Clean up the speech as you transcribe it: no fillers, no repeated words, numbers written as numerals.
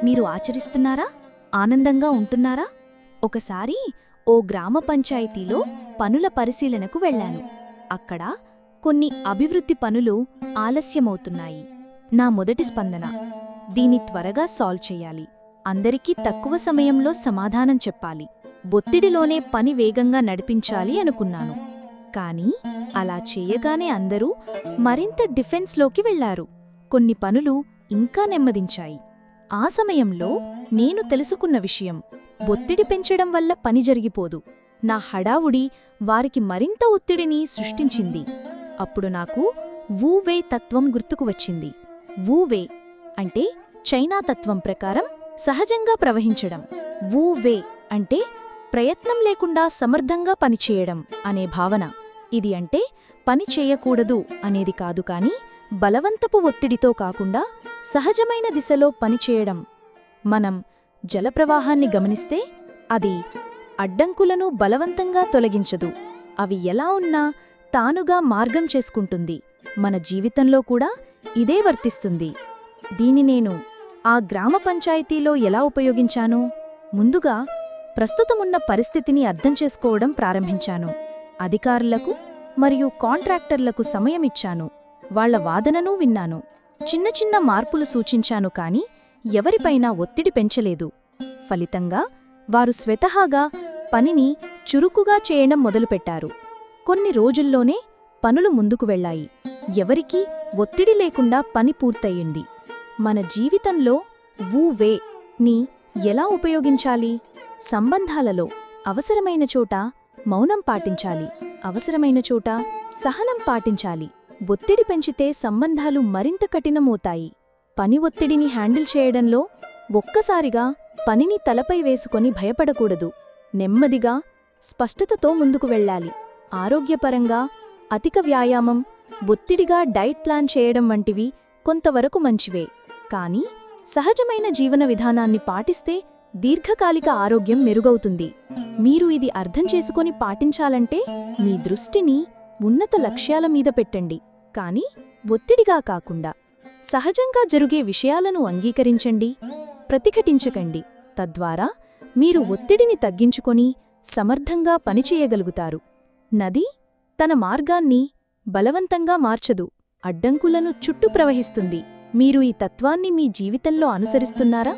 మీరు ఆచరిస్తున్నారా? ఆనందంగా ఉంటున్నారా? ఒకసారి ఓ గ్రామ పంచాయతీలో పనుల పరిశీలనకు వెళ్ళాను. అక్కడ కొన్ని అభివృద్ధి పనులు ఆలస్యమవుతున్నాయి. నా మొదటి స్పందన, దీన్ని త్వరగా సాల్వ్ చెయ్యాలి. అందరికీ తక్కువ సమయంలో సమాధానం చెప్పాలి. ఒత్తిడిలోనే పని వేగంగా నడిపించాలి అనుకున్నాను. కానీ అలా చేయగానే అందరూ మరింత డిఫెన్స్లోకి వెళ్లారు. కొన్ని పనులు ఇంకా నెమ్మదించాయి. ఆ సమయంలో నేను తెలుసుకున్న విషయం, ఒత్తిడి పెంచడం వల్ల పని జరిగిపోదు. నా హడావుడి వారికి మరింత ఒత్తిడిని సృష్టించింది. అప్పుడు నాకు వు వే తత్వం గుర్తుకు వచ్చింది. వు వే అంటే చైనా తత్వం ప్రకారం సహజంగా ప్రవహించడం. వు వే అంటే ప్రయత్నం లేకుండా సమర్థంగా పనిచేయడం అనే భావన. ఇది అంటే పని చేయకూడదు అనేది కాదు, కానీ బలవంతపు ఒత్తిడితో కాకుండా సహజమైన దిశలో పనిచేయడం. మనం జలప్రవాహాన్ని గమనిస్తే అది అడ్డంకులను బలవంతంగా తొలగించదు. అవి ఎలా ఉన్నా తానుగా మార్గం చేసుకుంటుంది. మన జీవితంలో కూడా ఇదే వర్తిస్తుంది. దీని నేను ఆ గ్రామ పంచాయతీలో ఎలా ఉపయోగించాను? ముందుగా ప్రస్తుతమున్న పరిస్థితిని అర్థం చేసుకోవడం ప్రారంభించాను. అధికారులకు మరియు కాంట్రాక్టర్లకు సమయమిచ్చాను. వాళ్ల వాదననూ విన్నాను. చిన్న చిన్న మార్పులు సూచించాను, కానీ ఎవరిపైనా ఒత్తిడి పెంచలేదు. ఫలితంగా వారు స్వతహాగా పనిని చురుకుగా చేయడం మొదలుపెట్టారు. కొన్ని రోజుల్లోనే పనులు ముందుకు వెళ్లాయి. ఎవరికీ ఒత్తిడి లేకుండా పని పూర్తయింది. మన జీవితంలో వు వే ని ఎలా ఉపయోగించాలి? సంబంధాలలో అవసరమైన చోట మౌనం పాటించాలి, అవసరమైన చోట సహనం పాటించాలి. ఒత్తిడి పెంచితే సంబంధాలు మరింత కఠినమవుతాయి. పని ఒత్తిడిని హ్యాండిల్ చేయడంలో ఒక్కసారిగా పనిని తలపై వేసుకొని భయపడకూడదు. నెమ్మదిగా, స్పష్టతతో ముందుకు వెళ్ళాలి. ఆరోగ్యపరంగా అధిక వ్యాయామం, ఒత్తిడిగా డైట్ ప్లాన్ చేయడం వంటివి కొంతవరకు మంచివే. కానీ సహజమైన జీవన విధానాన్ని పాటిస్తే దీర్ఘకాలిక ఆరోగ్యం మెరుగవుతుంది. మీరు ఇది అర్థం చేసుకొని పాటించాలంటే మీ దృష్టిని ఉన్నత లక్ష్యాల మీద పెట్టండి, కానీ ఒత్తిడిగా కాకుండా సహజంగా జరిగే విషయాలను అంగీకరించండి, ప్రతిఘటించకండి. తద్వారా మీరు ఒత్తిడిని తగ్గించుకొని సమర్థంగా పనిచేయగలుగుతారు. నది తన మార్గాన్ని బలవంతంగా మార్చదు, అడ్డంకులను చుట్టూ ప్రవహిస్తుంది. మీరు ఈ తత్వాన్ని మీ జీవితంలో అనుసరిస్తున్నారా?